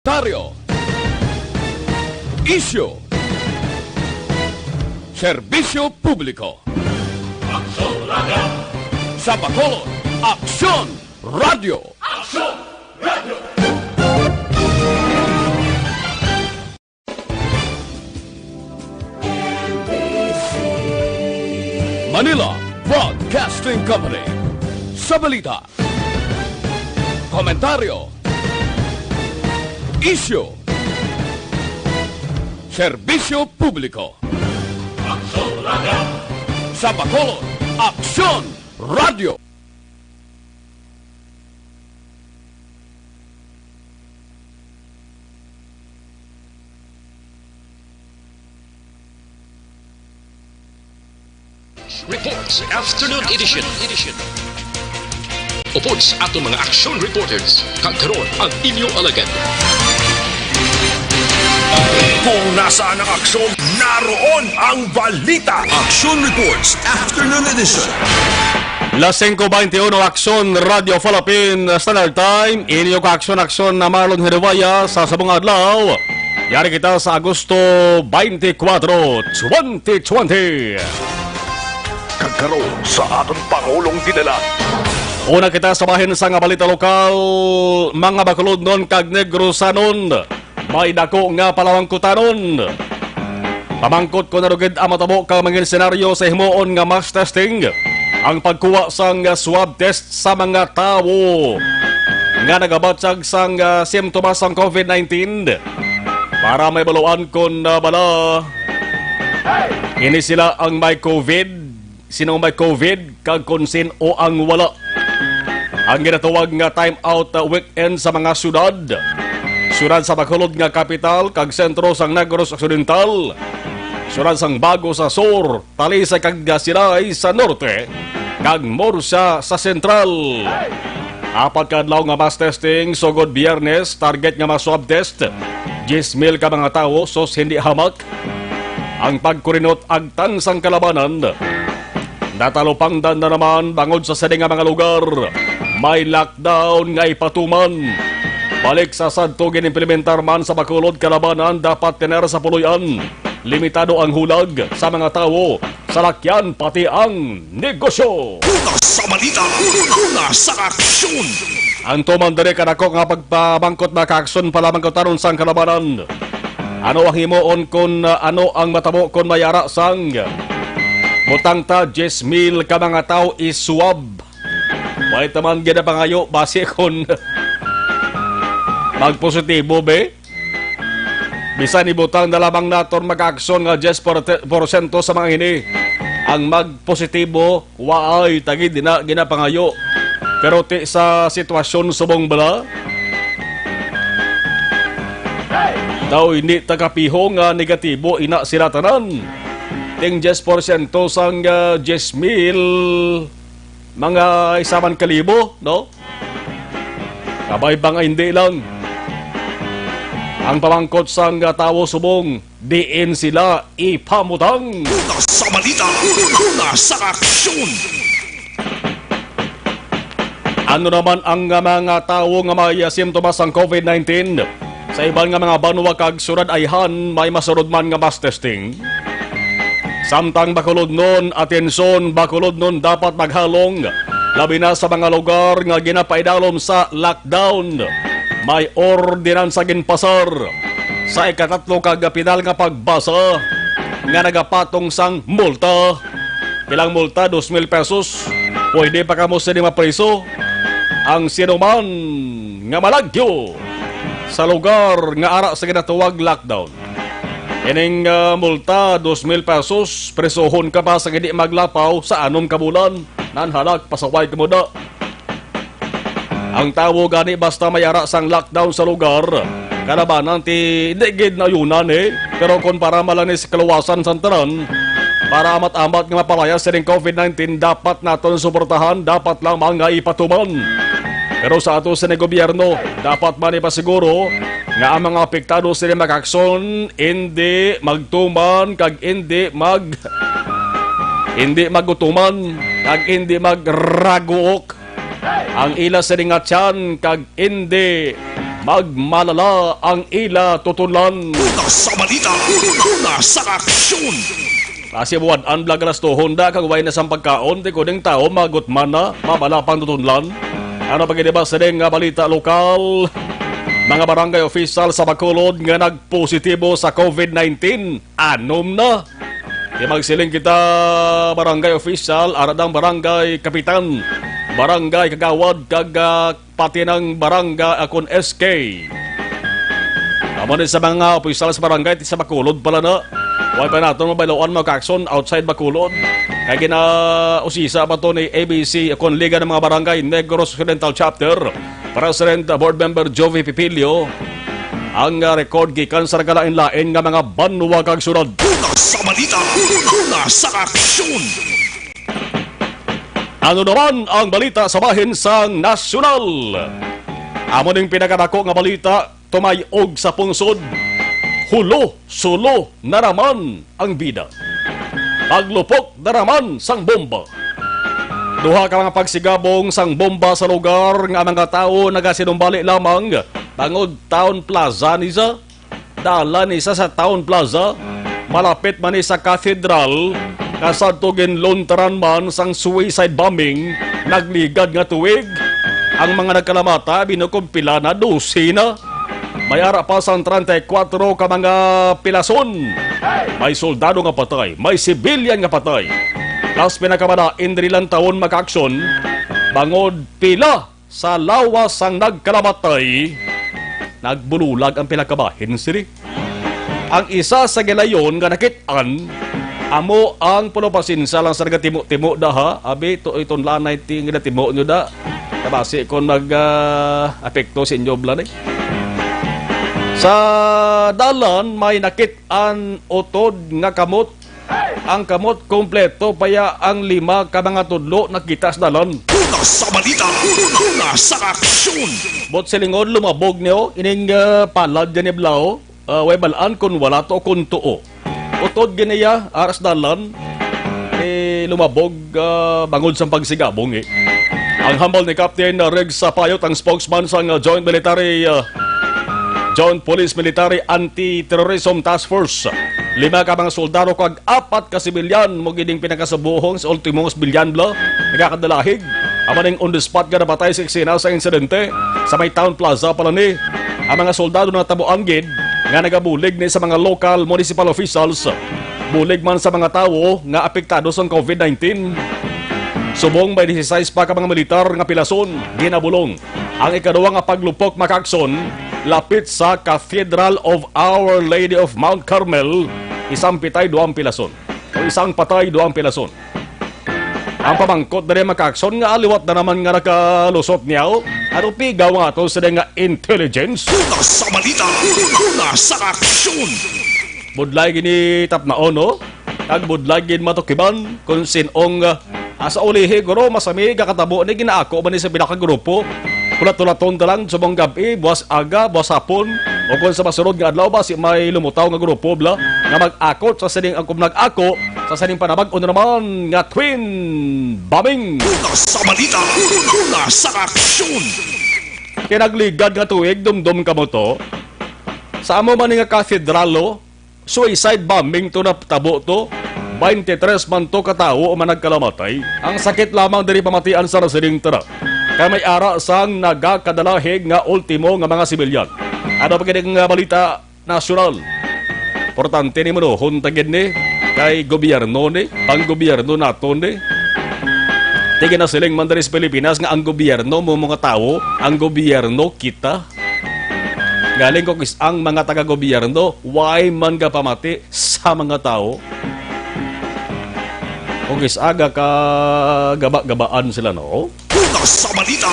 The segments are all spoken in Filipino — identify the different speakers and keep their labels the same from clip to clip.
Speaker 1: Taryo, isyu, serbisyo publiko.
Speaker 2: Aksyon Radio!
Speaker 1: Sa Bacolod, Aksyon Radio!
Speaker 2: Aksyon Radio!
Speaker 1: Manila Broadcasting Company. Sa balita, komentaryo, isyu, serbisyo publiko.
Speaker 2: Aksyon Radio!
Speaker 1: Sa Bacolod, Aksyon Radio!
Speaker 3: Reports Afternoon Edition. Upod sa ato mga action reporters, kagkaroon ang inyong alagad.
Speaker 4: Kung nasaan ang aksyon, naroon ang balita. Action Reports Afternoon Edition.
Speaker 5: Las 5:21 Aksyon Radio Philippine Standard Time. Inyong aksyon na Marlon Herevaya sa sabong adlaw. Yari kita sa Agosto 24, 2020.
Speaker 4: Kagkaroon sa ating Pangulong dinala.
Speaker 5: Una kita sa bahin sa nga balita lokal, mga Bacolod non kag Negrosanon. May dako nga palawangkutanon. Pamangkot ko na rugid ang matabo ka mga senaryo sa himuon nga mass testing. Ang pagkuha sang swab test sa mga tao nga nagabatsag sang simptomas sang COVID-19 para may baluan kon bala. Ini sila ang may COVID. Sino may COVID kag konsin o ang wala. Ang ginatawag nga time out weekend sa mga syudad. Syudad sa Bacolod nga kapital kag sentro sang Negros Occidental. Syudad sang Bago sa sur, Talisay kag Siray sa norte, kag Morsa sa sentral. Apat kadlaw nga mass testing sugod Biyernes, target nga mas swab test 10,000 ka mga tawo sos hindi hamak. Ang pagkurinot agtan sang kalabanan. Natalupangdan na naman bangod sa sedi nga mga lugar. May lockdown nga ipatuman. Balik sa sadto ginimplementar man sa Bacolod kalabanan dapat tener sa puluyan. Limitado ang hulag sa mga tao, salakyan pati ang negosyo.
Speaker 4: Una sa balita, una sa aksyon.
Speaker 5: Ang tumandari kanako nga pagpabangkot na kaakson palamang kautanon sang kalabanan. Ano ang himuon kon ano ang matabo kon mayara sang butang ta 10,000 ka mga tao iswab. May taman ginapangayo base kon magpositibo be. Bisan ibutang na lamang naton mag-aksyon nga 10% sa mga ini. Ang magpositibo waay tagid dina ginapangayo. Pero ti sa sitwasyon subong bala daw hindi tagapiho nga negatibo ina sila tanan. Ting 10% sang 10,000 mga isaman kalibo, no? Kabay bang hindi lang. Ang pamangkot sang tawo subong, diin sila ipamutang.
Speaker 4: Una sa balita, una sa aksyon.
Speaker 5: Ano naman ang mga tawo nga may simptomas ng COVID-19? Sa ibang nga mga banwa kag surad ayhan, may masurod man nga mass testing. Samtang Bacolod nun, atensyon, Bacolod nun dapat maghalong. Labi na sa mga lugar nga ginapaidalom sa lockdown. May ordinansa ginpasar. Sa ikatatlo kag pinal nga pagbasa, nga nagapatong sang multa. Pilang multa? 2,000 pesos. Pwede pa kamo sa 5 preso. Ang sinuman nga malagyo sa lugar nga ara sa ginatuwag lockdown. Ining multa, 2,000 pesos, presohon ka pa sa hindi maglapaw sa 6 ka bulan. Nanhalak, pasaway ka muna. Ang tawo gani basta may ara sang lockdown sa lugar. Karabanan ti digid na yunan Pero kung para malani sa kaluwasan sa tanan, para amat-amat nga mapalaya sa COVID-19, dapat naton suportahan, dapat lang mga ipatuman. Pero sa ato sa gobyerno, dapat man ipasiguro nga ang mga apektado sila mag-aksyon, hindi magtuman, kag hindi magutuman, kag hindi magraguok. Ang ila sa nga tiyan, kag hindi magmalala ang ila tutulan.
Speaker 4: Una sa balita, una sa aksyon.
Speaker 5: Kasi buwan ang blagalas to Honda kagaway na sa pagkaon di kuning tao magutman na mamalapang tutunlan. Ano pagkiniba sa nga balita lokal? Mga barangay official sa Bacolod nga nagpositibo sa COVID-19. Anom na. Di magsiling kita barangay official, aradang barangay kapitan, barangay kagawad, pati ng barangay akon SK. Amo sa mga official sa barangay sa Bacolod pala na. Huwag pa natin mabayloan mga kakson outside Bacolod. Kaya gina-usisa pa to ni ABC akong Liga ng mga Barangay Negros Occidental Chapter. President Board Member Jovi Pipilio. Ang record gikan sa nagalain-lain nga mga banwa kag sunod.
Speaker 4: Una sa balita, una sa aksyon.
Speaker 5: Ano naman ang balita sa bahin sang nasyonal? Amo ning pinakadako nga balita tumayog sa pungsod. Hulo, sulo, naraman ang bida. Paglupok, naraman sang bomba. Duha ka mga pagsigabong sang bomba sa lugar nga mga tao nagasinumbali lamang tangod Town Plaza nisa. Dala nisa sa Town Plaza, malapit man sa Cathedral, kasadtogin lontaran man sang suicide bombing, nagligad nga tuwig. Ang mga nagkalamata binukumpila na 12 na. May ara pa sang 34 ka mga pilason. May soldado nga patay, may civilian nga patay. Las pinakamada indrilan taon makaaksyon, bangod pila sa lawas sang nagkalamatay. Nagbululag ang pinakabahin siri. Ang isa sa gilayon nga nakitaan, amo ang pulopasinsa lang sa nagatimo-timo da ha. Abi, itong lanay ting natimo nyo da. Kabasi kung nag-apekto sa inyo blan eh. Sa dalan may nakitaan utod nga kamot. Ang kamot kompleto paya ang 5 ka mga tudlo nakita sa dalan.
Speaker 4: Una sa balita, una sa aksyon.
Speaker 5: Bot silingon lumabog niyo ining palad dyan ni Blao. Way balaan kung wala to kung tuo. Utod ganiya aras dalan lumabog bangod sa pagsigabong eh. Ang hambal ni Captain Reg Sapayot ang spokesman sa Joint Police Military Anti-Terrorism Task Force. 5 ka mga soldado kag 4 ka sibilyan mo gining pinakasabuhong sa ultimong sibilyan bla nagakadalahig. Amaning on the spot nga nabatay sa eksena sa insidente sa may Town Plaza pala ni. Ang mga soldado na tabuang gid nga nagabulig ni sa mga local municipal officials. Bulig man sa mga tao nga apektado sa COVID-19. Subong may 16 pa ka mga militar nga pilason ginabulong. Ang ikaduwa nga paglupok makakson lapit sa Cathedral of Our Lady of Mount Carmel, isang pitay 2 pilason o isang patay 2 pilason. Ang pamangkot na rin makakson nga aliwat na naman nga nakalusot niyaw. Ano pigaw nga ito sa nga intelligence?
Speaker 4: Una sa balita, una sa aksyon.
Speaker 5: Budlay gini tap na ono, kag budlay gin matukiban kung sinong asa ulihi guro masami kakatabo ni ginaako ba ni sa pinakagrupo. Kulat-tulaton ta lang sa mong gabi, buwas aga, buwas hapon, o kung sa masunod nga adlaw ba si may lumutaw nga grupo bla nga mag-akot sa sining ang nag-ako sa sining panabag o naman nga twin bombing.
Speaker 4: Una sa balita, una sa aksyon.
Speaker 5: Kinagligad nga tuwig, dumdum ka mo to. Sa amo man nga kathedralo, suicide bombing to na tabo to. 23 man to katao o man nagkalamatay. Ang sakit lamang diri pamatian sa rasining tara. Kaya may ara sang nagakadalahig nga ultimo nga mga sibilyan. Ano pa kining balita nasyonal? Importante ni mo no, huntagin ni kay gobyerno ni, pang gobyerno nato ni. Tigin na siling mandari sa Pilipinas nga ang gobyerno mo mga tao, ang gobyerno kita. Galing ko kis ang mga taga-gobyerno, why man ka pamati sa mga tao? Kung kis aga ka gaba-gabaan sila no?
Speaker 4: Una sa balita,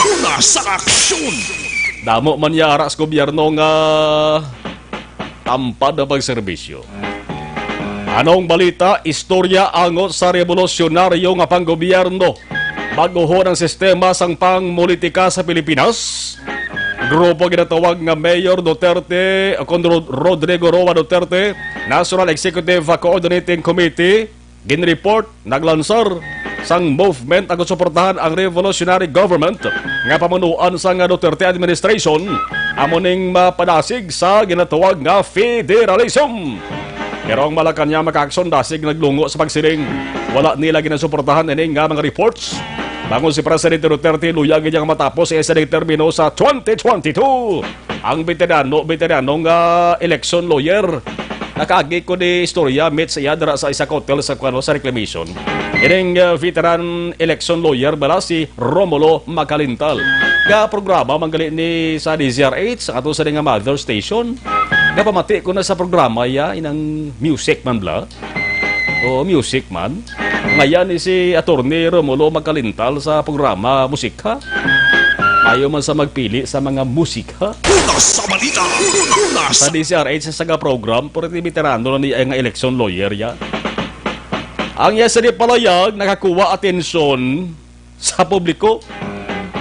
Speaker 4: una sa aksyon.
Speaker 5: Damo man yara sa gobyerno nga tampad na pagserbisyo. Anong balita? Istorya angot sa revolusyonaryo nga panggobyerno. Baguhon ang sistema sang pangpolitika sa Pilipinas. Grupo ginatawag nga Mayor Duterte, Rodrigo Roa Duterte, National Executive Coordinating Committee, ginreport, naglansar sang movement ang suportahan ang revolutionary government nga pamunuan sa nga Duterte administration amuning mapadasig sa ginatawag nga federalism. Pero ang Malacanang makaakson dasig naglungo sa pagsiling. Wala nila ginasuportahan ini nga mga reports. Bangon si Presidente Duterte luyag niyang matapos sa termino sa 2022. Ang veterano nga election lawyer nakagi ko ni istorya met sa dara sa isa hotel sa sa reclamation. Ining veteran election lawyer bala si Romulo Macalintal. Ga programa manggali ni sa DZRH sa ato sa nga mother station. Ga pamati ko na sa programa ya inang music man bla. O music man. Ngayon ni si Attorney Romulo Macalintal sa programa Musika. Ayaw man sa magpili sa mga musika.
Speaker 4: Sa balita!
Speaker 5: Sa DZRH sa program, pero veterano na niya nga election lawyer ya. Ang yasa ni palayag nakakuha atensyon sa publiko.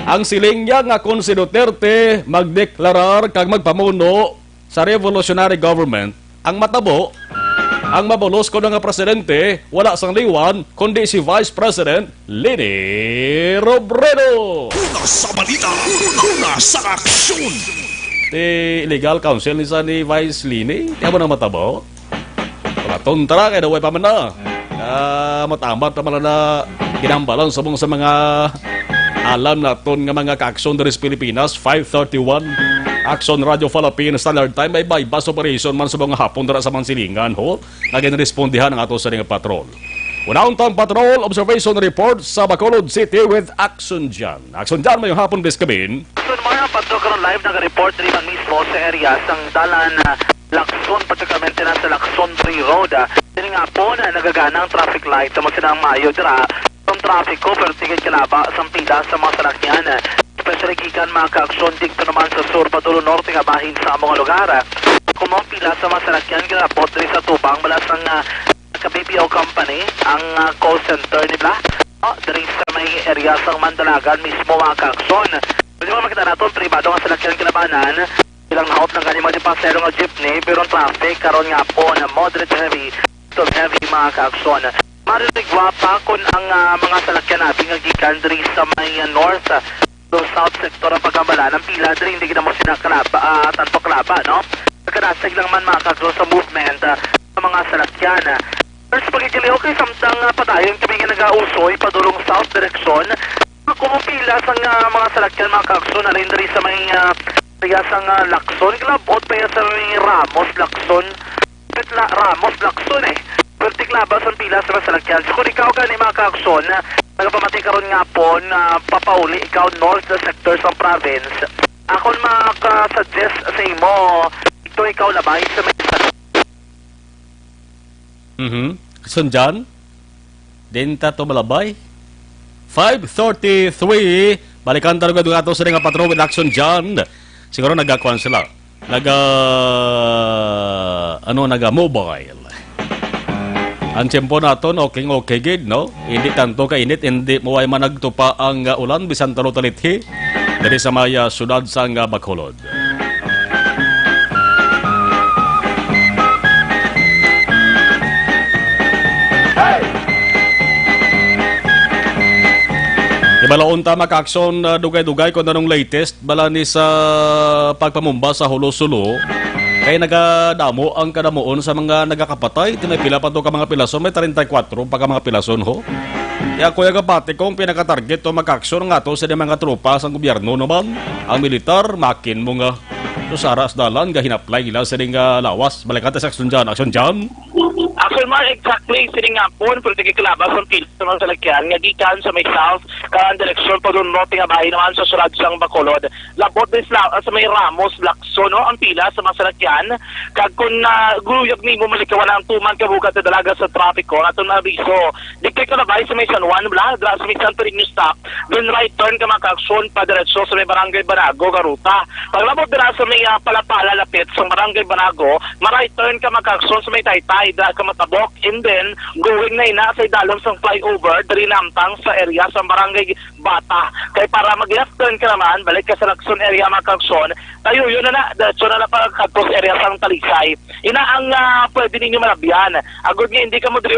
Speaker 5: Ang siling niya nga kung si Duterte magdeklarar kag magpamuno sa revolutionary government, ang matabo, ang mabulos ko nga presidente, wala sang liwan, kundi si Vice President Leni Robredo.
Speaker 4: Sa balita! Sa aksyon!
Speaker 5: Legal counsel ni sa ni Vice Lini, tiya mo na matabo? Wala tuntra, kaya daway pa man na. Matamat naman na ginambalan sa mga alam naton nga mga ka-aksyon dari Pilipinas, 5:31. Action Radio Philippines Standard Time may bypass operation man sa mga hapon dara sa Mansilingan ho. Naginrespondihan ang ato sa nga patrol. Unang patrol observation report sa Bacolod City with Action Jan. Action Jan may hapon bis kabin.
Speaker 6: So mga patrol karon live nag-report rin man mismo sa area sang dalan Lacson particularmente na sa Lacson 3 Road. Dili nga po na nagagana ang traffic light sa masinang maayo dira. Ang traffic ko pero tigil kalaba sa pila sa mga salakyan. Especially gikan mga ka-aksyon dito naman sa sur patulo norte nga bahin sa mga lugar. Kung mga pila sa mga salakyan ginapot rin sa tubang balas ng ka-BPO company ang call center nila. Dari sa may area sa Mandalagan mismo mga ka-aksyon. Pwede mo makita natin privado nga salakyan kinabanan. Ilang naot ng ganyan mga pasero nga jeepney pero traffic karon nga po na moderate heavy to heavy mga ka-aksyon. Marigwa pa kung ang mga salakyan natin nga gikan dari sa may north south sector ang pagkambala ng pila din hindi na mo sinakalaba tanto kalaba no pagkadasig lang man makakagro sa movement sa mga salakyan first pagkikili okay samtang padayon kami nga nag-ausoy padulong south direction kumupila sa mga salakyan makakagro na rin rin sa may sa Lacson glabot pa sa may Ramos Lacson Ramos Lacson vertiklabas ang pila sa masalakyan. So kung ikaw ka ni mga ka-aksyon, nagpamati karon nga po na papauli ikaw north na sector sa province. Ako makasuggest sa imo, ito ikaw labay sa may
Speaker 5: Sunjan? Denta to malabay? 5:33 balikan talaga doon ato sa nga patrol with Action John. Siguro nagkakuan sila. Naga-mobile. Ang tiyempo naton okay gid no. Hindi tanto kainit, hindi mo ay managtupa ang ulan bisan talo talithi dari sa maya syudad sa Bacolod. Ibalaon ta maka-aksyon dugay-dugay kung anong latest bala ni sa pagpamumba sa Hulo-Sulo. Kaya nagadamo ang kadamuon sa mga nagakapatay. Tinay pila pa to ka mga pilason. May 34 pagka mga pilason ho. Kaya kuya kapati kung pinaka-target to mag-aksyon nga to sa mga tropa sa gobyerno naman. Ang militar, makin mo nga. So sa aras dalan, gahinaplay ila sa lawas. Balikan ta sa aksyon dyan. Aksyon dyan?
Speaker 6: Aksyon man, exactly. Sining nga po, pero tigikilabas ang pila sa mga salakyan. Nga gikan sa may south, kaan direksyon pa doon norte nga bahay naman sa surad sang Bacolod. Labot din sa may Ramos, Lacson, no? Ang pila sa mga salakyan. Kag kung guluyag ni mo malikawan ang tuman kabugat na dalaga sa traffic ko, ato na abiso. Dikay ka na bahay sa may San Juan, bla, sa may Santo Niño stop. Then right turn ka maka-aksyon pa diretso sa may Barangay Banago, Garuta. Paglabot din sa may Palapala lapit sa Barangay Banago, ma-right turn ka maka-aksyon sa may Taytay. may kamatabok, and then going na ina sa idalom sang flyover diri namtang sa area sa barangay Bata. Kay para mag-left turn ka naman, balik ka sa Lacson area Makagson, tayo yun na na pagkatos area sang Talisay. Ina ang pwede ninyo malabyan. Agod nga hindi ka mo diri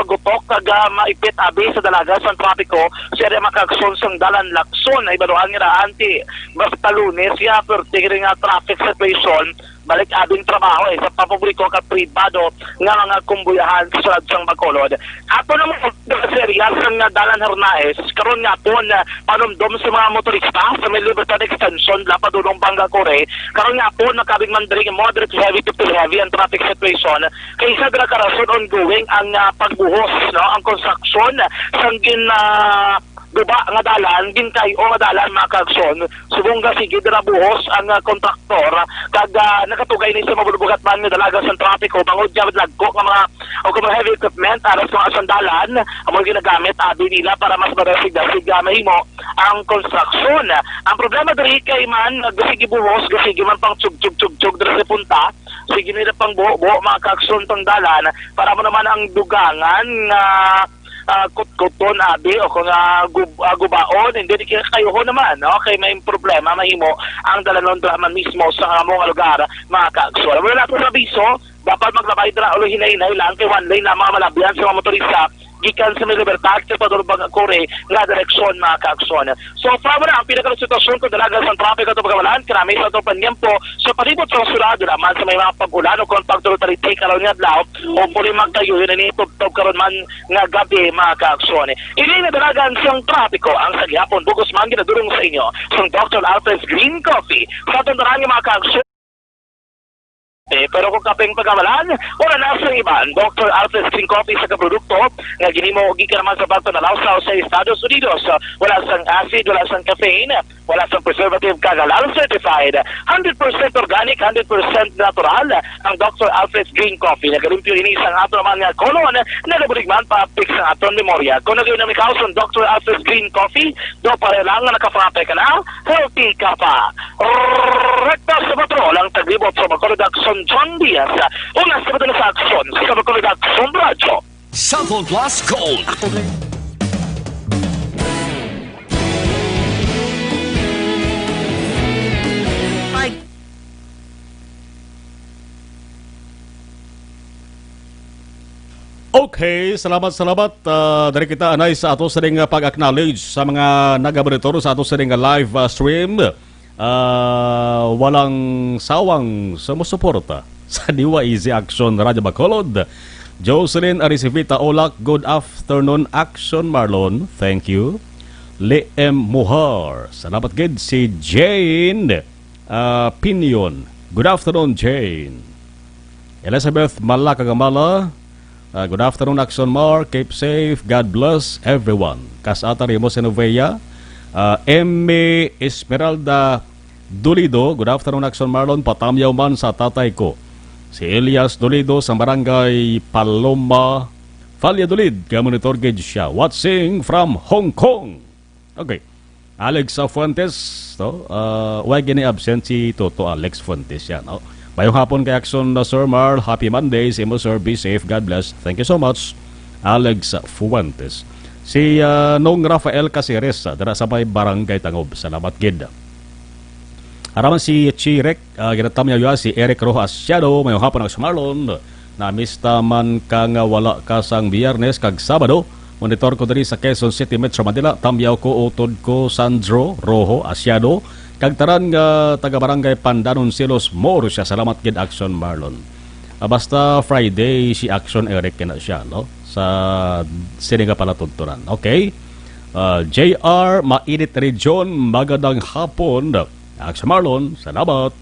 Speaker 6: gutok kag maipit abi sa dalaga sang trapiko sa area Makagson sang dalan Lacson ay baluan nga anti basta Lunes ya pertigre nga traffic situation balik abing trabaho sa papubliko ka pribado nga mga kumbuyahan sa sulad sang Bacolod. Ato naman sa area sang dalan Hernaes karon nga po na panumdom sa mga motorista sa may Libertad Extension lapadulong Banga Core karon nga po nakabing mandring moderate to heavy to heavy ang traffic situation kaysa dira karason ongoing ang pagbuhos no ang construction sang guba nga dalan ginkay o nga dalan Makagson subong ga sige dira buhos ang kontraktor kag nakatugay ni sa mabulubugat man nga dalaga sa trapiko bangod jud lagko nga mga o mga heavy equipment aras mga sandalan amo ginagamit abi nila para mas maresig mahimo ang construction. Ang problema diri kay man sige buhos sige man pang tsug diri sa punta sige nila pang buo Makagson tong dalan para mo naman ang dugangan nga kutkuton abi o kung gubaon hindi kayo ho naman no kay may problema mahimo ang dalanon draman mismo sa mga lugar Makagson. Wala na po sa biso dapat maglabay dira ulo hinay-hinay lang kay one lane na mga malabyan sa mga motorista gikan sa may Libertad sa Padulong Core nga direksyon Makagson. So far na ang pinaka sitwasyon ko dalaga sa trapiko to pagkawalan kanami sa to panyempo sa palibot sa surado naman sa may mga pag-ulan o kung pagtuloy-tuloy karon nga adlaw o puli magkayo yun ni tubtob karon man nga gabi Makagson. Ini na dalagan sang trapiko ang sagyapon bugos man ginadurong sa inyo sang Dr. Alfred's Green Coffee sa tundaran nga Makagson. Pero kung kapeng pagkamalan, wala na sa iban. Dr. Alfred's Green Coffee sa kaprodukto nga ginimo gikan naman sa bato na lausaw sa Estados Unidos. Wala sang acid, wala sang caffeine, wala sang preservative kagalal certified. 100% organic, 100% natural ang Dr. Alfred's Green Coffee. Nagalimpyo ini sang ato naman nga kolon na nabuligman pa fix ang aton memorya. Kung nagayon namin kaos ang Dr. Alfred's Green Coffee, do pare lang na nakafrape ka na, healthy ka pa. Rekta sa patrol ang taglibot sa Bacolod Action John Diaz. Una sa madalas sa aksyon sa Bacolod Action Radio.
Speaker 4: Cellphone Plus Gold.
Speaker 5: Okay, salamat. Dari kita anay sa ato sa ring pag-acknowledge sa mga nag-monitor sa ato sa ring live stream. Walang sawang sumusuporta sa Diwa Easy Action Radio Bacolod. Jocelyn Arisivita Olak, good afternoon. Action Marlon, thank you. Leem Muhar, salamat gid. Si Jane Pinion, good afternoon Jane. Elizabeth Malakagamala, good afternoon Action Mar, keep safe, God bless everyone. Kasata Rimo Senovea, Emmy Esmeralda Dolido, good afternoon Action Marlon, patamyaw man sa tatay ko. Si Elias Dolido sa barangay Paloma, Valladolid, monitor gauge siya. Watching from Hong Kong. Okay. Alex Fuentes, no? Why gini absent si Toto Alex Fuentes yan, no? Mayong hapon kay Action Sir Marl, happy Monday, si mo sir, be safe, God bless. Thank you so much, Alex Fuentes. Si Nong Rafael Caceres, dara sa may barangay Tangob, salamat gid. Araman si Chirek, ginatam niya si Eric Rojas Shadow, mayong hapon ang Marlon, namista man ka nga wala kasang Biyernes kag Sabado, monitor ko diri sa Quezon City, Metro Manila, tamyaw ko utod ko Sandro Rojo Asyado, kag taran nga taga-barangay Pandanon Silos, more siya, salamat gid Action Marlon. Basta Friday si Action Eric na siya, no? Sa Siniga Palatuntunan. Okay? JR Mainit Region, magandang hapon. Action Marlon, salamat.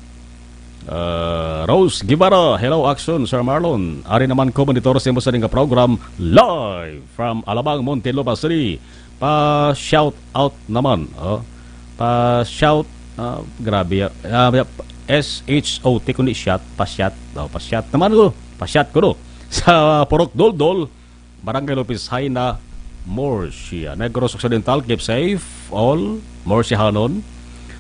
Speaker 5: Rose Guevara, hello Action Sir Marlon. Ari naman ko monitor sa imo sa program live from Alabang, Muntinlupa City. Pa-shout out naman. Pa-shout, grabe. SHOT kundi shot, pa-shot. Pa-shot naman ko. Pa-shot ko no. Sa Purok Doldol, Barangay Lopez Haina, Morsia. Negros Occidental, keep safe all. Morsia Hanon.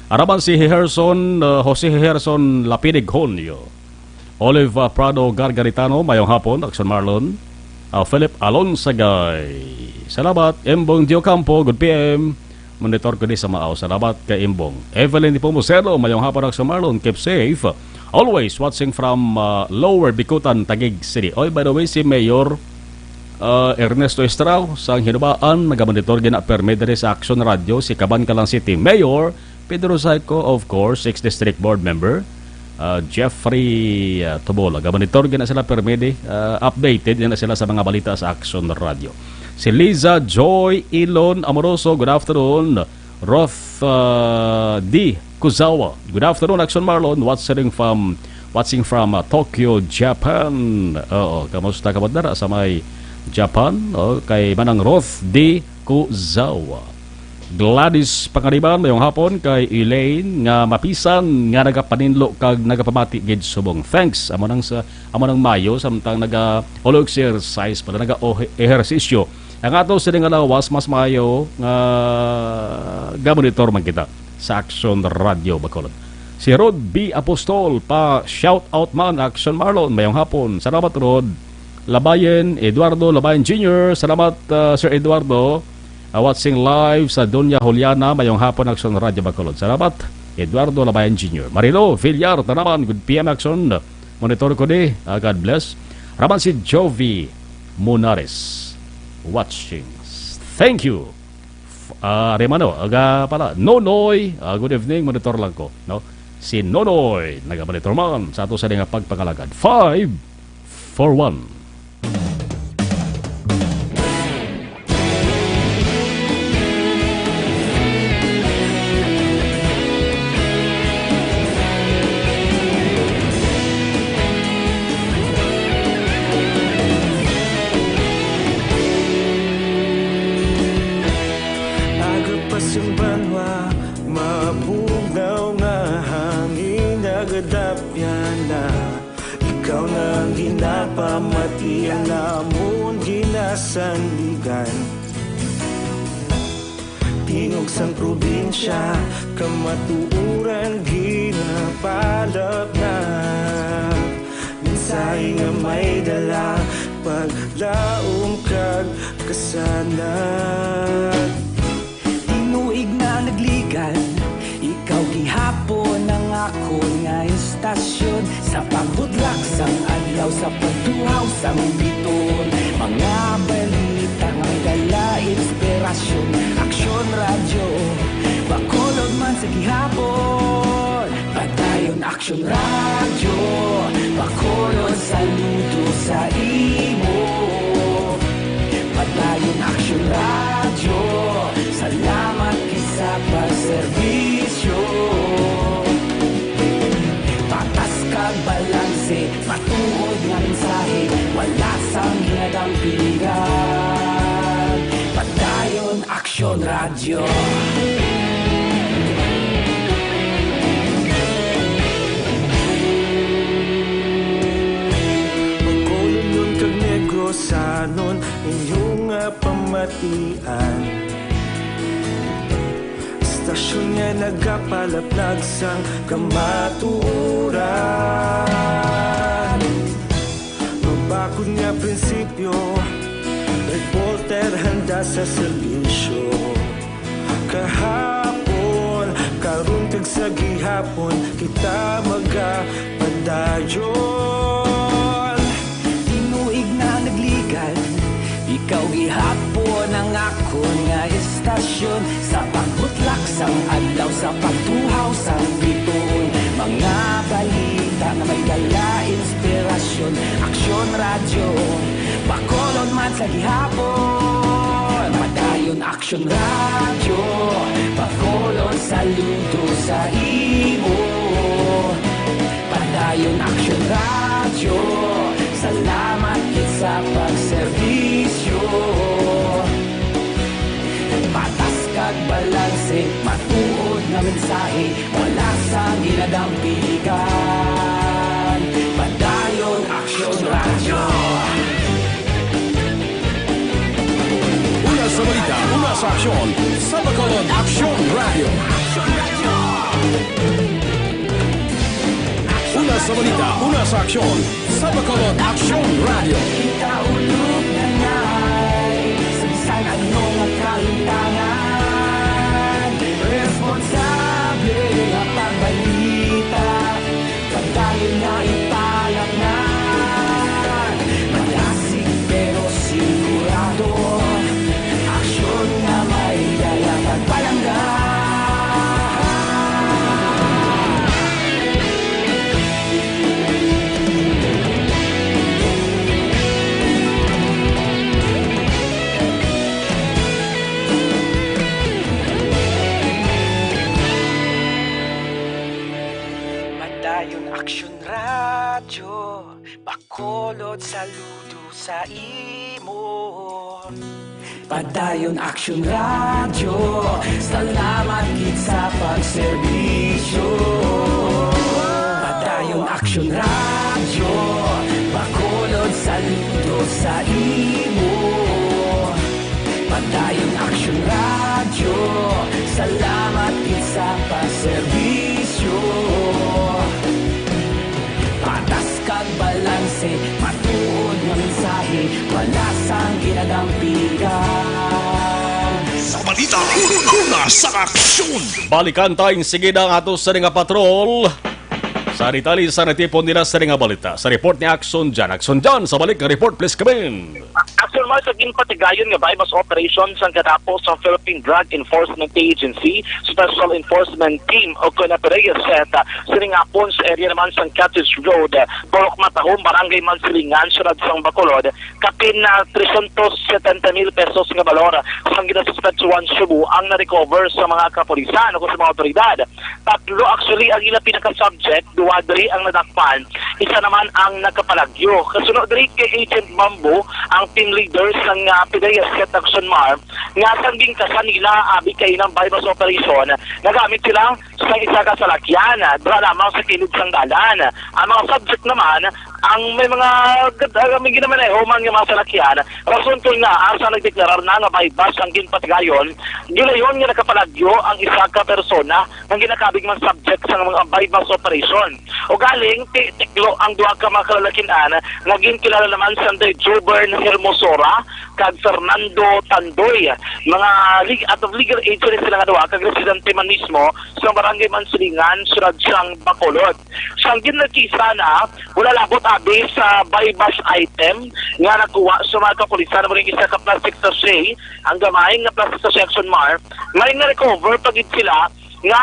Speaker 5: Araman si Jose Herson Lapinig Honyo. Olive Prado Gargaritano, mayong hapon, Action Marlon. Philip Alonsagay. Salamat. Embong Diocampo, good PM. Monitor ko di sa Maaw. Salamat kay Embong. Evelyn Di Pumuselo, mayong hapon, Action Marlon. Keep safe. Always watching from Lower Bikutan, Taguig City. Oy, by the way, si Mayor Ernesto Estrao sa Hinubaan, nagamonitor gina permedere sa Action Radio, si Cabancalan City Mayor Pedro Saico, of course, 6th District Board Member Jeffrey Tobola. Gamonitor gina sila permede, updated gina sila sa mga balita sa Action Radio. Si Liza Joy Ilon Amoroso, good afternoon. Roth D. Kuzawa, good afternoon, Action Marlon, watching from Tokyo, Japan. Kamusta ka ba sa may Japan? Kay Manang Roth D. Kuzawa. Gladys Pangaliban, mayong hapon kay Elaine nga mapisan nga nagapaninlo kag nagapamati gid subong. Thanks amo nang Mayo samtang olo exercise pala ehersisyo. Ang ato sila nga lawas mas Mayo nga gamonitor man kita sa Action Radio Bacolod. Si Rod B. Apostol pa shout out man Action Marlon, mayong hapon. Salamat Rod. Labayen Eduardo Labayen Jr. Salamat Sir Eduardo. Watching live sa Doña Juliana, mayong hapon, Action Radio Bacolod. Salamat, Eduardo Labayan Jr. Marilo Villar, tanaman, good PM Action. Monitor ko di, God bless. Raman si Jovi Munares, watching. Thank you. Remano, pala, Nonoy, good evening, monitor lang ko. No? Si Nonoy, nagamonitor man sa ato sa nga pagpangalagad. 5, 4, 1.
Speaker 7: Pamatian namon ginasanligan, tinugsan probinsya, kamatuuran ginapalap na. Minsay nga may dala, paglaom kag kasanag. Tinuig na nagligan, ikaw gihapon ang ako nga istasyon. Sa pagbudlak sang adlaw, sa pagtuhaw sang biton, mga balita nga dala inspirasyon. Action Radio Bacolod man sa gihapon, padayon Action Radio Bacolod, saludo sa imo. Padayon Action Radio, salamat kisa pagserbisyo. Patas kag balanse, matuod nga mensahe, wala sang hinadang piligan. Padayon Action Radio. Magkulunyon kag Negrosanon, inyong pamatian. Stasyon nga nagapalaplag sang kamatuuran. Mabakod nga prinsipyo, reporter handa sa serbisyo. Kahapon, karun kag sa gihapon, kita magapadayon. Tinuig na nagligan, ikaw gihapon ang ako nga istasyon. Sa pagbutlak sang adlaw, sa pagtuhaw sang biton, mga balita na may dala inspirasyon. Action Radio Bacolod man sa gihapon, padayon Action Radio Bacolod, saludo sa imo. Padayon Action Radio, salamat sa pagserbisyo. Patas kag balanse, matuod nga mensahe, wala sa ginadang piligan. Padayon Action Radio.
Speaker 1: Una sa balita, una sa aksyon, sa Bacolod Action Radio. Una sa balita, una sa aksyon, sa Bacolod Action Radio.
Speaker 7: Ikaulog na nga'y sa bisan anong kalintangan. Responsable ang pagbalita, pagdahil na ipalaknan. Malasig pero sigurado, aksyon na may dalang pagpalanggan. Madayon Aksyon Radyo, Bacolod saludo sa imo. Padayon Aksyon Radyo, salamat gid sa pagserbisyo. Padayon Aksyon Radyo, Bacolod saludo sa imo. Padayon Aksyon Radyo, salamat gid sa pagserbisyo. Patas kag balanse, matuod nga mensahe, wala sang ginadampigan.
Speaker 4: Sa balita, una sa aksyon.
Speaker 5: Balikan tayong sige na ang ato sa nga patrol. Sa detalye sa natipon nila sa nga balita. Sa report ni Action Jan. Action Jan, sa balik ng report, please come in.
Speaker 6: Action Mark, naging patigayon nga bypass operations ang katapos sa Philippine Drug Enforcement Agency Special Enforcement Team o Conapereyes set siningapon sa area naman sa Cottage Road, Borok Matahom, Barangay Mansilingan, Syudad sang Bacolod, kapin na 370,000 pesos nga balor sa ginasuspetsuan Cebu ang na-recover sa mga kapulisan o sa mga otoridad. Tatlo actually ang ilang pinaka-subject, duwa diri ang nadakpan, isa naman ang nagkapalagyo. Kasunod diri kay Agent Mambo, ang team leaders ng PDEA Set Action Mar, nga sangging kasanila abi kay ng bypass operation, nagamit sila sa isa ka salakyan, dra lamang sa kilid sang dalan. Ang mga subject naman, ang may mga may ginaman ay humang yung mga salakyan, rason ko nga asa nagdeklarar na nga bypass ang ginpatigayon, gilayon nga nakapalagyo ang isa ka persona ng ginakabig man subject sa mga bypass operation. O galing, tiklo ang duha ka mga kalalakinan, naging kilala naman sa Jobern Hermosora, kag Fernando Tandoy. Mga out of legal age rin sila nga duha, kag residente man mismo sa Barangay Mansilingan, Syudad sang Bacolod. Siyang ginakisa na, wala labot abi sa bypass item nga nakuha sa mga kapulisan na isa ka plastic sachet, ang gamay nga plastic sachet Action Mar, may na-recover pagit sila nga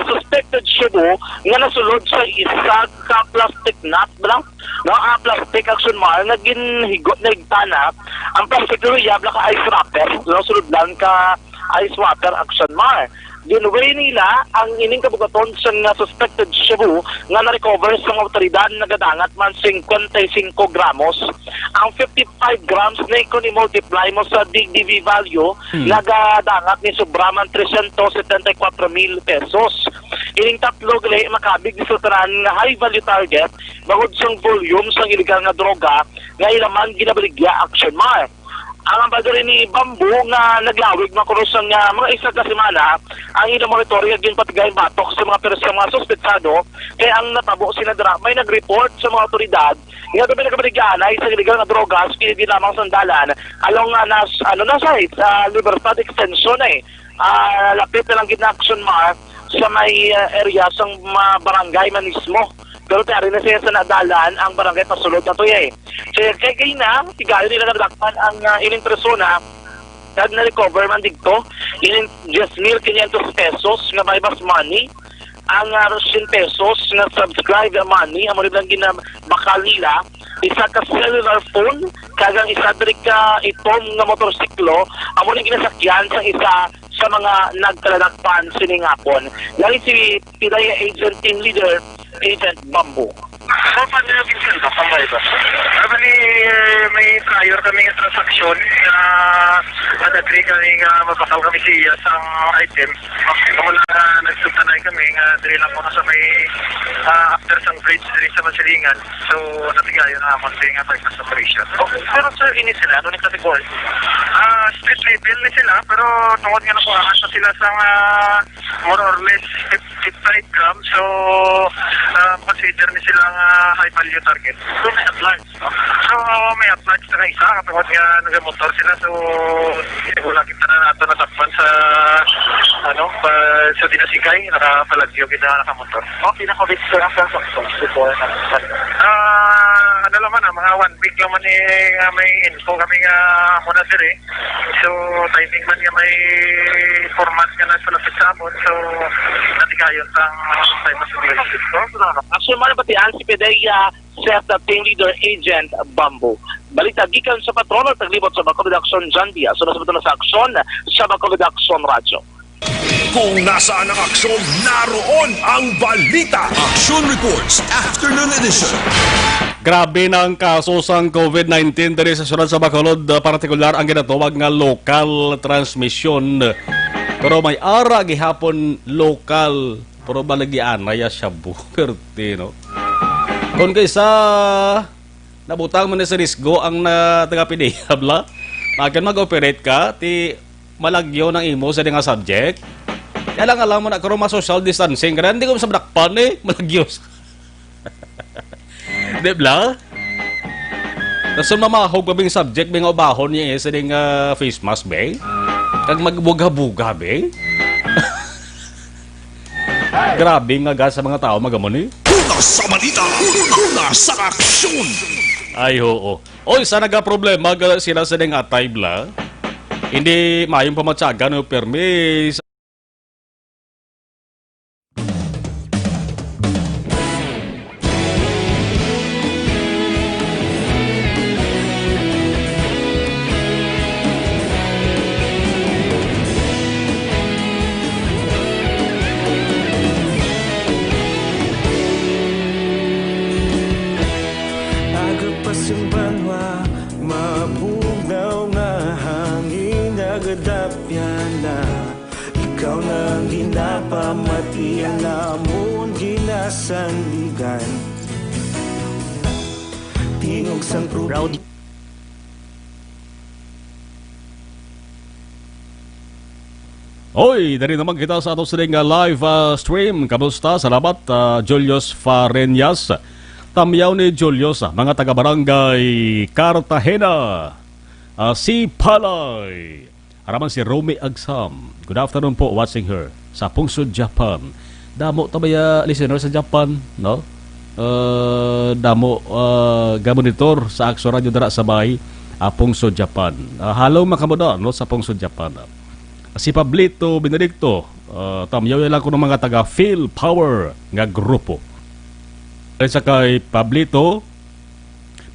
Speaker 6: suspected Cebu nga nasulod sa isa ka plastic nut lang na plastic Action Mar nga ginhigot na igtana ang plastic na yabla ka ice wrapper nasulod lang ka ice water Action Mar. Ginaway nila ang ining kabugaton sa nga suspected Cebu nga na-recover sa mga otoridad na gadangat man 55 gramos. Ang 55 grams na ikon i-multiply mo sa DDV value nagadangat ni sobraman 374,000 pesos. Ining tatlo gali makabig ni sultaran nga high value target bangod sang volume sang illegal nga droga nga ilaman ginabaligya Action Mar. Ang bagay ni Bambo nga naglawig makurusang nga mga isa ka semana ang ilang monitoring aging patigay batok sa mga persona mga suspetsado kaya ang natabo sinadra may nag-report sa mga otoridad nga doon may nagkabaligyan ay sa illegal na drogas pinili lamang sandalan along na site Libertad Extension lapit na lang gina-Action Mar sa may area sa barangay man mismo. Pero tari na siya sa nadalan ang barangay pasulod na to So kaya na, tigayo nila nagdakpan ang iling persona kag na-recover man dito, iling 10,500 pesos nga bypass money, ang 10 pesos nga subscribe money, ang mga lang ginabakal nila, isa ka cellular phone, kagang isa diri ka itom nga motorsiklo, ang mga ginasakyan sa isa sa mga nagkaladakpan siningapon. Lagi si PDEA Agent Team Leader, Agent Bambo.
Speaker 8: So, paano yung pinsan ka? Pambay ba? May prior kami ng transaksyon na madagri kami nga mapasal kami siya sa item. Mula na nagsuntanay kami nga dili lang muna sa may after sang bridge dili sa Masilingan. So, natigayo na naman nga bypass operation. Okay. Pero sir, ini sila, ano ni category? Street level ni sila, pero tungkol nga nakuhaan na sila sa more or less 55 grams. So, consider ni sila nga high value target. So may at large. So may at large na isa kapag nga nagamotor sila. So wala kita na nato natakpan sa sa dinasikay, nakapalagyo kita nakamotor. Okay, naka-week sir ang sakto before naman mga 1 week naman may info kami nga muna sir eh. So timing man nga may format nga na sulapit sa amon. So natikayon sang time sa
Speaker 6: Actually, man ba tiyan si Pedeya Seth Team Leader Agent Bamboo. Balita gikan sa patrol taglibot sa Bacolod Action John Dia. So nasa na sa aksyon sa Bacolod Action Radio.
Speaker 4: Kung nasaan ang aksyon, naroon ang balita. Action Reports Afternoon Edition.
Speaker 5: Grabe na ang kaso sang COVID-19 diri sa syudad sa Bacolod, partikular ang ginatawag nga local transmission. Pero may ara gihapon local, pero balagian ya siya bukerte, no? Kung kaysa nabutang man sa risgo ang taga-PDA, makin mag-operate ka, ti malagyo ng imo sa nga subject. Kaya lang alam mo na karoon social distancing, kaya hindi ko sa brakpan malagyo. Di ba? Tapos mamahog pa bing subject, bing obahon niya sa ding face mask, be? Kag magbuga-buga, be? Grabe nga sa mga tao magamon
Speaker 4: Una sa balita, una sa aksyon.
Speaker 5: Ay, oo. Oy, sa nagka-problema sila sa ding atay, bla? Hindi mayong pamatsagan o permis.
Speaker 7: Ikaw nang ginapamati ang namon ginasandigan. Tingog sang Rowdy.
Speaker 5: Oy, dari naman kita sa ato sining live stream. Kamusta? Salamat, Julius Farenyas. Tamyaw ni Julius, mga taga-barangay Cartagena. Si Palay. Haraman si Romy Agsam. Good afternoon po, watching her sa Pungsod, Japan. Damo tabaya listener sa Japan, no? Damo gamonitor sa Akso Radio dara sa bay, Pungsod, Japan. Hello makamuda, no, sa Pungsod, Japan. Si Pablito Benedicto, tamyaw lang ko ng mga taga Feel Power nga grupo. Sa kay Pablito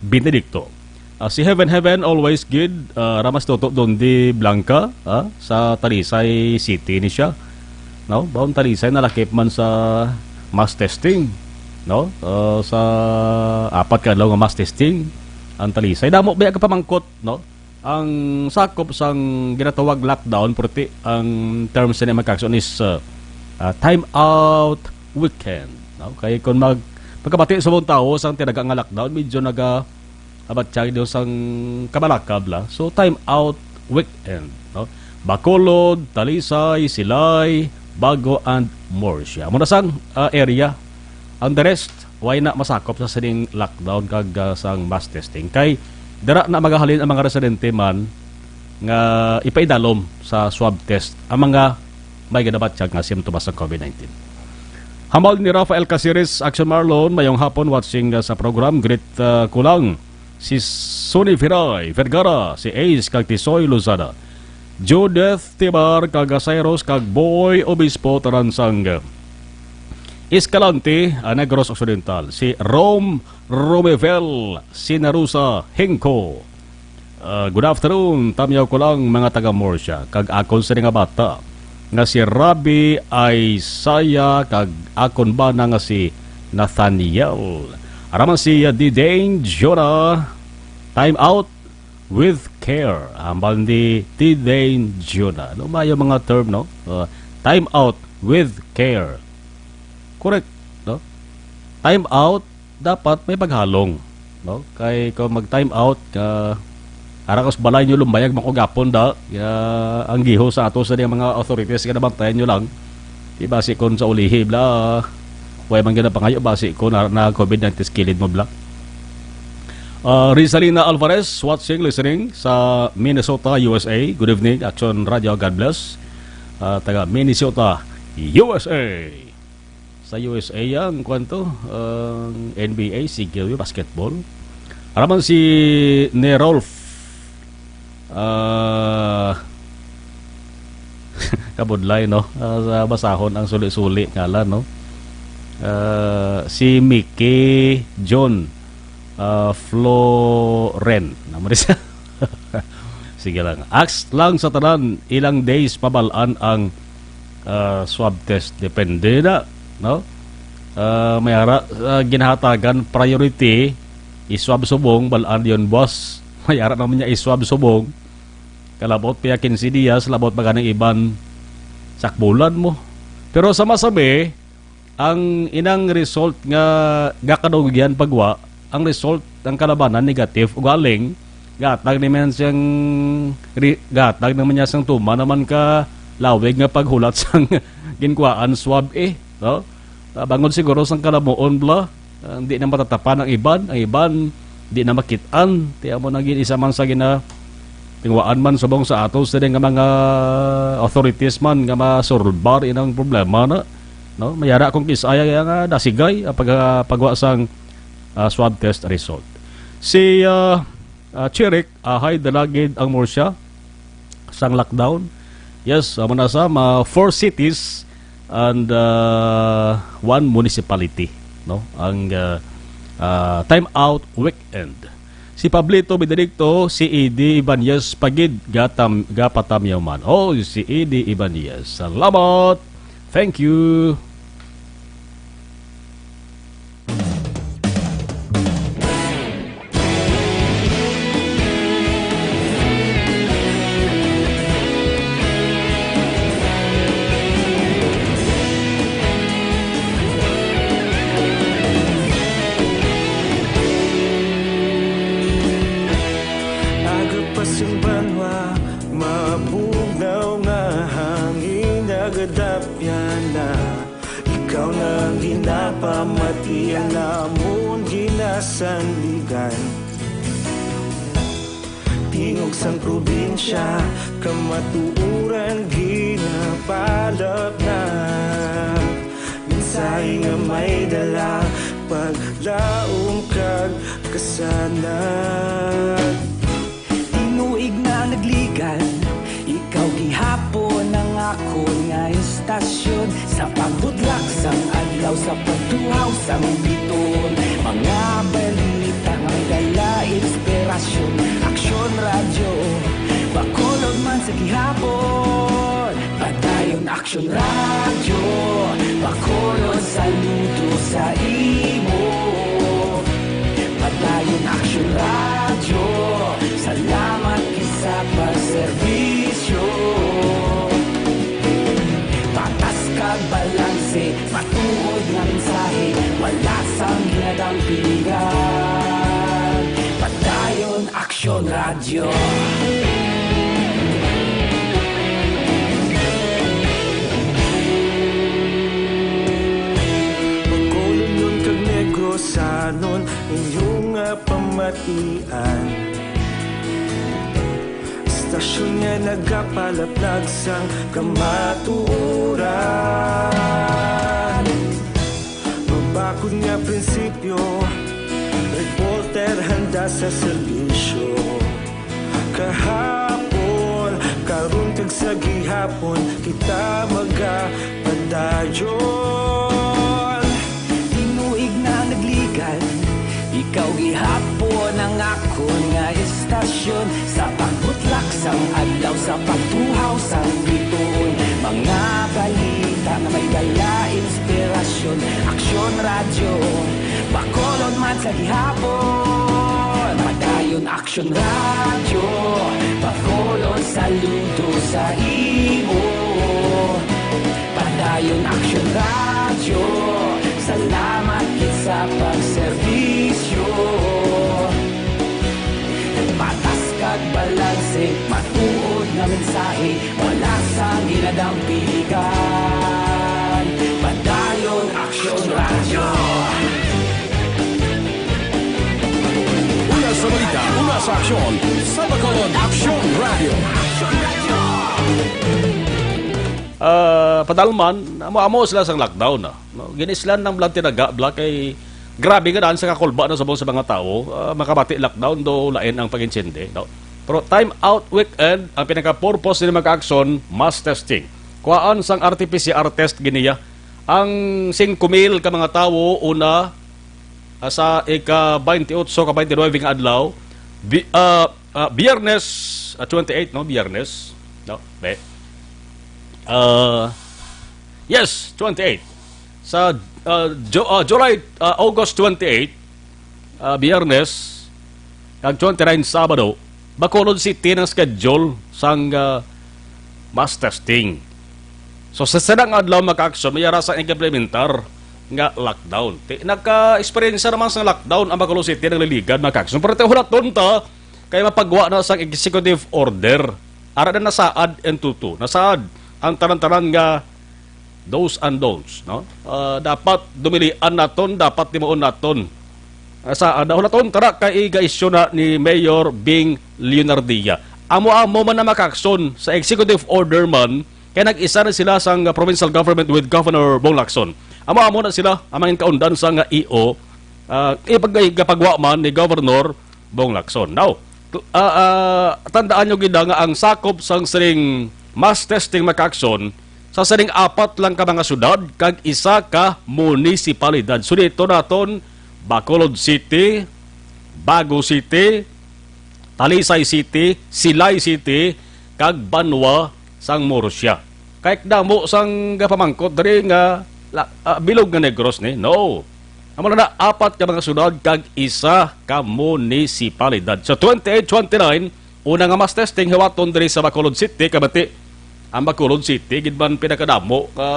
Speaker 5: Benedicto. Si Heaven Always Good, ramas toto doon di Blanca, sa Talisay City ni siya. No? Baon Talisay nalakip man sa mass testing, no? Sa apat ka lang nga mass testing ang Talisay. Damo ba ka pamangkot, no? Ang sakop sang ginatawag lockdown perti ang terms na magkakson is time out weekend, no? Kaya kung pagkabati sa mga tao sang tinaga nga lockdown, medyo abatsyag diyo sang kabalakabla. So, time out weekend. No? Bacolod, Talisay, Silay, Bago, and Murcia. Muna sang area. Ang the rest, why na masakop sa sining lockdown kag sang mass testing. Kay, dara na magahalin ang mga residente man nga ipaidalom sa swab test ang mga may ganabatsyag nga simptomas ng COVID-19. Hamal ni Rafael Casiris, Action Marlon, mayong hapon watching sa program. Great kulang. Si Sonny Vergara, si Ace kag Tisoy Lozada, Judith Tibar kag Cyrus kag Boy Obispo Taransang, Escalante, Negros Occidental, si Romevel, si Narusa Henko. Good afternoon, tamyaw ko lang mga taga Murcia, kag akon sa nga bata nga si Rabi Isaya kag akon ba na nga si Nathaniel. Araman si Didane Jonah, time out with care. Ambal ni Didane Jonah. Ano ba yung mga term, no? Time out with care. Correct, no? Time out, dapat may paghalong, no? Kay kung mag-time out, arakos balay nyo lumbayag makugapon da, ang giho sa ato sa mga authorities, kanabantayan nyo lang. Diba si kon sa ulihib la, Way man gina pangayo basi ko na COVID-19 kilid mo bla. Rizalina Alvarez listening sa Minnesota, USA. Good evening, Action Radio, God bless. Taga Minnesota, USA. Sa USA yang kwento NBA, sigil basketball. Araman si Nerolf kabudlay no sa basahon ang suli-suli ngalan no. Si Mickey John Floren naman siya. Sige lang, ask lang sa tanan ilang days pabalaan ang swab test, depende na no. Mayara ginahatagan priority iswab subong balaan yon boss. Mayara naman niya iswab subong kalabot piya 15 dias labot baganang iban sakbulan mo. Pero sa masabi ang inang result nga gakadugyan pagwa ang result ng kalabanan negative ug aling gatag naman siyang gatag naman niya sang tuma naman ka lawig nga paghulat sang ginkuaan swab no. Bangon siguro sang kalamuon bla hindi na matatapan ang iban hindi na makitaan tiya mo naging isa man sa gina tingwaan man subong sa atos sa nga mga authorities man nga masurbar inang problema na no. Mayara kung kisaya nga dasigay pagwa sang swab test result. Si Chirik hay dalagid ang morsya sang lockdown. Yes, manasa 4 cities and 1 municipality no ang time out weekend. Si Pablito Benedicto, si Edi Ibanez pagid gapatam yaman. Si Edi Ibanez. Salamat. Thank you.
Speaker 9: Tingog sang probinsya, kamatuuran ginapalap na. Minsay nga may dala, paglaom kag kasanag. Tinuig na nagligan, ikaw gihapon ang ako nga istasyon. Sa pagbudlak sang adlaw, sa pagtuhaw sang biton. Mga balita nga dala inspirasyon. Aksyon radyo, bakolod man sa gihapon. Padayon aksyon radyo, bakolod saludo sa imo. Padayon aksyon radyo, salamat kisa pagserbisyo. Patas kag balanse, matuod nga mensahe, wala sang ginadang piligan. Padayon aksyon radyo. Pagkulong nun kag Negrosanon, inyong pamatian. Istasyon nga nagapalaplag sang kamatuoran. Mabakod nga prinsipyo, reporter handa sa serbisyo. Kahapon, karon kag sa gihapon, kita magapadayon. Tinuig na nagligan, ikaw gihapon ang ako nga istasyon. Sa pagbutlak sang adlaw, sa pagtuhaw sang biton. Mga balita na may dala inspirasyon. Aksyon radyo, bakolod man sa gihapon. Padayon aksyon radyo, bakolod saludo sa imo. Padayon aksyon radyo, salamat sa pagserbisyo. Patas kag balanse, matuod na mensahe, wala sa ginadang piligan. Padayon aksyon radyo.
Speaker 1: aksyon sa Bacolod Action Radio.
Speaker 5: Padalman, amo sila sa lockdown. No? Ginislan ng blang tinaga, kay grabe ka daan sa kakulba na sabong sa mga tao. Makabati lockdown do lain ang pag-insindi. No? Pero time out weekend, ang pinaka-purpose nila mag-aksyon, mass testing. Kuhaan sang RT-PCR test giniya. Ang 5,000 ka mga tao una sa ika-28 ka-29 ng adlaw, Biyernes 28, no? Biyernes. No? Yes, 28. Sa August 28, Biyernes, kag 29 Sabado, Bacolod City ng schedule sang mass testing. So sa sanang adlaw maka-aksyon, may arasa implementar nga lockdown. Nagka-experience naman sa lockdown ang Bacolod City ng liligad maka-aksyon. Pero ito hulaton ta, kaya mapagwa na sa executive order. Ara na nasaad and tutu. Nasaad ang tanan-tanan nga do's and don'ts, no? Dapat dumilian naton, dapat timuon naton. Sa hulaton tara kay ga-issue na ni Mayor Bing Leonardia. Amo-amo man na maka-aksyon sa executive order man, kaya nag-isa na sila sa provincial government with Governor Bong Lacson. Amo-amo na sila, amang kaundan sa nga EO, ipagpagwa man ni Governor Bong Lacson. Now, tandaan nyo gina nga ang sakop sang siring mass testing maka-aksyon sa siring 4 lang ka mga syudad kag isa ka munisipalidad. So dito naton Bacolod City, Bago City, Talisay City, Silay City, kag Banwa sang Murcia. Kahit damo sang pamangkot dari nga bilog nga Negros ni. No. Amo na 4 ka mga syudad kag isa ka munisipalidad. So 28-29 una nga mass testing hawaton diri sa Bacolod City kabati ang Bacolod City gidman pinakadamo ka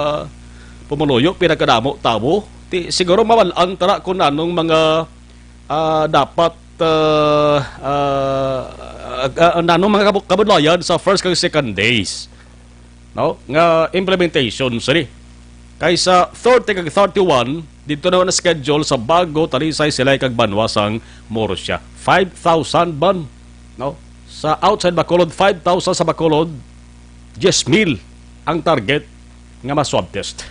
Speaker 5: pumuluyo pinakadamo tabo. Siguro mawalan tara kung anong mga dapat nanong mga kabudlayan sa first kag second days. No? Nga implementation, sorry. Kaysa 30 kag 31, dito na schedule sa Bago, Talisay, Silay kag Banwa sang Murcia. 5,000 ban. No? Sa outside Bacolod, 5,000 sa Bacolod, 10,000 ang target nga ma-swab test.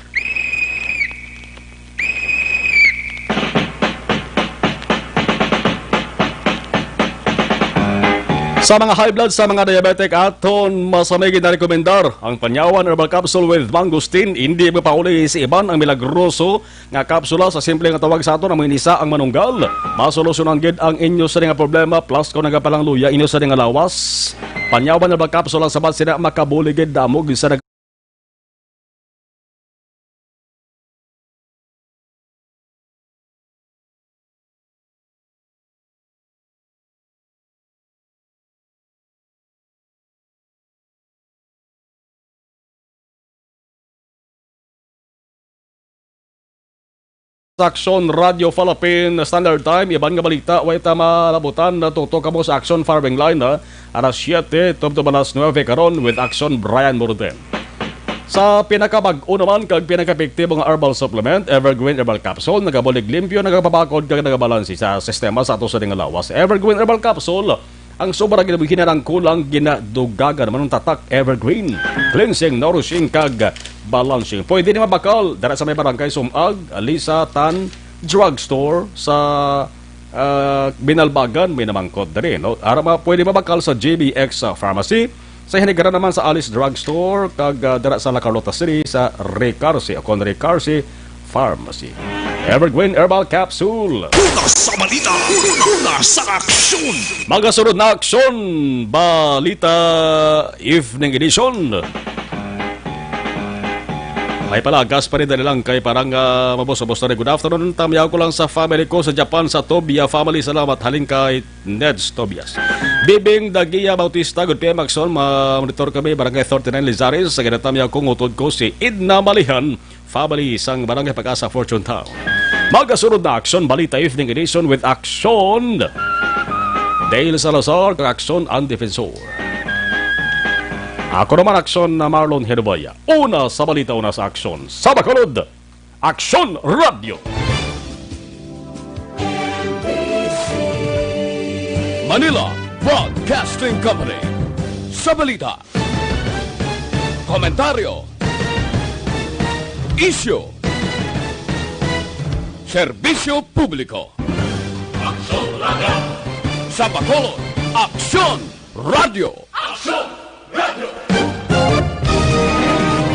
Speaker 5: Sa mga high blood, sa mga diabetic, aton masamay ginarekomendar ang Panyawan Herbal Capsule with Mangosteen. Hindi mapauli si Iban ang milagroso nga kapsula sa simple nga tawag sa aton ang minisa ang manunggal. Masolusyonan gid ang inyo sa nga problema plus kung nagapalang luya inyo sa nga lawas. Panyawan Herbal Capsule ang sabat sila makabuli gid damog sa Action Radio Philippine Standard Time, iban nga balita, way tama labutan na tuto kamo sa Action Farming Line na alas 7, alas 9 karon with Action Brian Morden. Sa pinakabag-o naman kag pinakaepektibo nga herbal supplement, Evergreen Herbal Capsule, nagabulig limpyo, nagapapakod kag nagabalansi sa sistema sa ato sa lawas. Evergreen Herbal Capsule, ang sobra ginabuhin na kulang ginadugagan manong tatak. Evergreen, cleansing, nourishing kag balancing. Pwede ni mabakal dara sa may barangay Sumag, Alisa Tan Drugstore sa Binalbagan, may namangkot diri. No? Pwede mabakal sa JBX Pharmacy, sa Hinigaran naman sa Alice Drugstore, kag dara sa La Carlota City sa Recarsi, akon Recarsi Pharmacy. Evergreen Herbal Capsule.
Speaker 4: Una sa balita, una sa aksyon.
Speaker 5: Magasunod na aksyon, balita evening edition. May palagas pa rin lang kay parang mabos-abos na rin. Good afternoon, tamiyaw ko lang sa family ko sa Japan, sa Tobia family. Salamat, haling kay Neds Tobias. Bibing Dagia Bautista, good PM Axon, monitor kami, barangay 39 Lizares. Sa ginatamiyaw ko, ngutod ko si Idna Malihan, family, isang barangay Pag-asa, Fortune Town. Magasunod na aksyon, balita evening edition with Aksyon Dale Salazar, kag Aksyon ang Defensor. Ako naman Aksyon na Marlon Herboya. Una sa balita, una sa Aksyon. Sa Bacolod, Aksyon Radio.
Speaker 1: Manila, Broadcasting Company. Sa balita, komentaryo, isyu, serbisyo publiko.
Speaker 2: Aksyon Radio!
Speaker 1: Sa Bacolod, Aksyon Radio!
Speaker 2: Aksyon